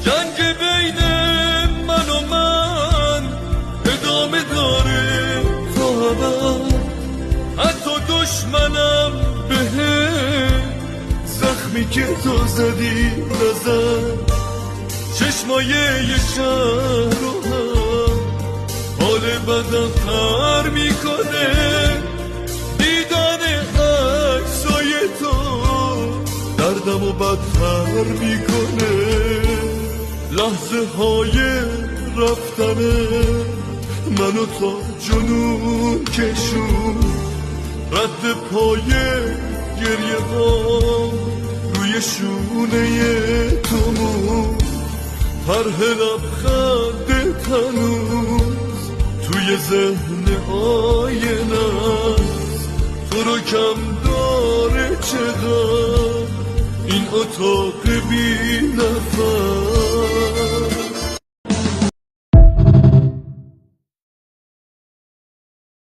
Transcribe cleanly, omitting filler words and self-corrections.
جنگ بین من و من ادامه داره تا ابد. حتی دشمنم بهم زخمی که تو زدی نزد. چشمای یه شهر رو هم حال بدم تر میکنه. دیدن عکسای تو دردم و بدتر میکنه. لحظه های رفتنه منو تا جنون کشون. رد پای گریه ها روی شونه تو مون. طرح لبخند هنوز توی ذهن آینه است. تو رو کم داره چقدر این اتاق بی نفس.